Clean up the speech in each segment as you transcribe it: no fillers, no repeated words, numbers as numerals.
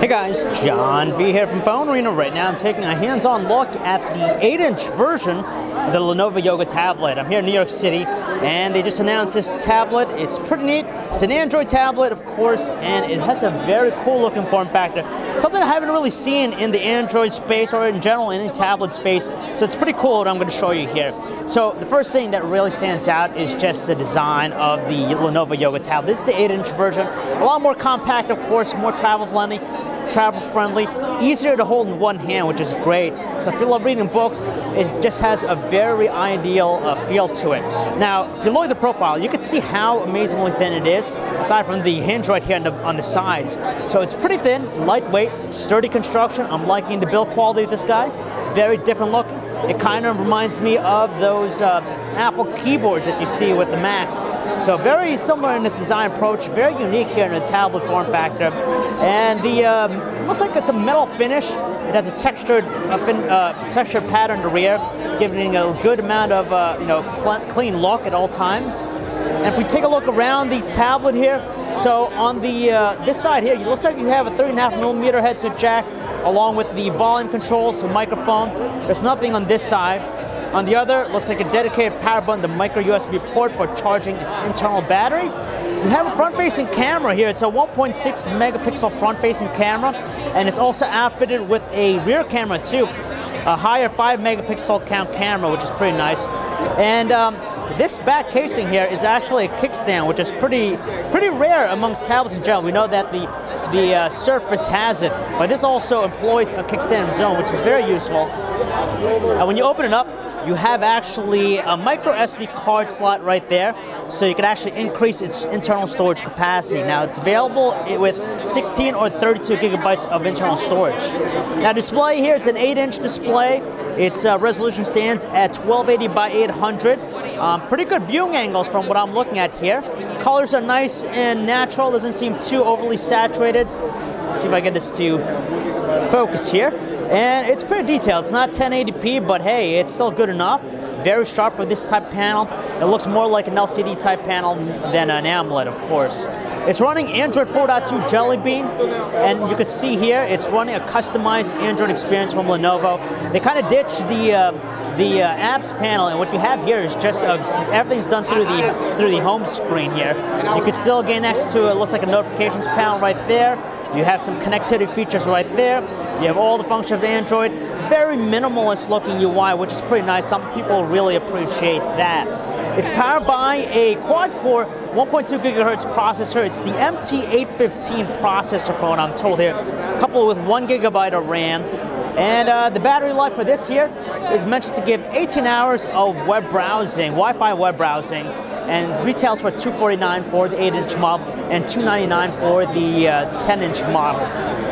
guys, John V here from PhoneArena. Right now I'm taking a hands-on look at the 8-inch version of the Lenovo Yoga Tablet. I'm here in New York City and they just announced this tablet. It's pretty neat. It's an Android tablet, of course, and it has a very cool looking form factor. Something I haven't really seen in the Android space or in general in the tablet space. So it's pretty cool what I'm going to show you here. So the first thing that really stands out is just the design of the Lenovo Yoga Tablet. This is the 8-inch version. A lot more compact, of course, more travel-friendly, easier to hold in one hand, which is great. So if you love reading books, it just has a very ideal feel to it. Now, if you look at the profile, you can see how amazingly thin it is, aside from the hinge right here on the sides. So it's pretty thin, lightweight, sturdy construction. I'm liking the build quality of this guy. Very different look. It kind of reminds me of those Apple keyboards that you see with the Macs. So very similar in its design approach, very unique here in the tablet form factor. And the looks like it's a metal finish. It has a textured pattern in the rear, giving a good amount of clean look at all times. And if we take a look around the tablet here, so on the this side here, it looks like you have a 3.5mm headset jack, along with the volume controls, the microphone. There's nothing on this side. On the other, it looks like a dedicated power button, the micro USB port for charging its internal battery. You have a front-facing camera here. It's a 1.6 megapixel front-facing camera, and it's also outfitted with a rear camera too, a higher 5 megapixel count camera, which is pretty nice. And this back casing here is actually a kickstand, which is pretty rare amongst tablets in general. We know that the Surface has it, but this also employs a kickstand of its own, which is very useful. When you open it up, you have actually a micro SD card slot right there, so you can actually increase its internal storage capacity. Now it's available with 16 or 32 gigabytes of internal storage. Now display here is an 8-inch display. Its resolution stands at 1280 by 800. Pretty good viewing angles from what I'm looking at here. Colors are nice and natural, doesn't seem too overly saturated. Let's see if I get this to focus here. And it's pretty detailed. It's not 1080p, but hey, it's still good enough. Very sharp for this type of panel. It looks more like an LCD type panel than an AMOLED, of course. It's running Android 4.2 Jelly Bean, and you can see here it's running a customized Android experience from Lenovo. They kind of ditched the apps panel, and what you have here is just everything's done through the home screen here. You could still gain access to it. Looks like a notifications panel right there. You have some connectivity features right there. You have all the functions of Android. Very minimalist looking UI, which is pretty nice. Some people really appreciate that. It's powered by a quad-core 1.2 gigahertz processor. It's the MT815 processor for what I'm told here, coupled with 1 gigabyte of RAM. And the battery life for this here is mentioned to give 18 hours of web browsing, Wi-Fi web browsing, and retails for $249 for the 8-inch model and $299 for the 10-inch model.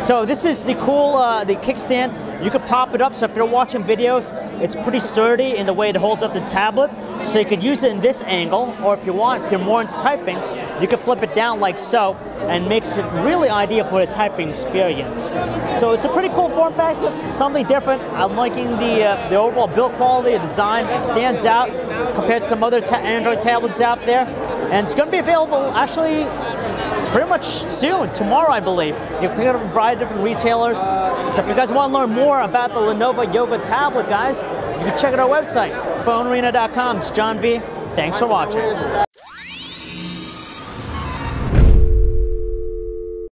So this is the cool the kickstand. You could prop it up, so if you're watching videos, it's pretty sturdy in the way it holds up the tablet. So you could use it in this angle, or if you want, if you're more into typing, you can flip it down like so, and makes it really ideal for the typing experience. So it's a pretty cool form factor, something different. I'm liking the overall build quality, the design. It stands out compared to some other Android tablets out there. And it's going to be available actually pretty much soon, tomorrow I believe. You can pick it up from a variety of different retailers. So if you guys want to learn more about the Lenovo Yoga Tablet, guys, you can check out our website, PhoneArena.com. It's John V. Thanks for watching.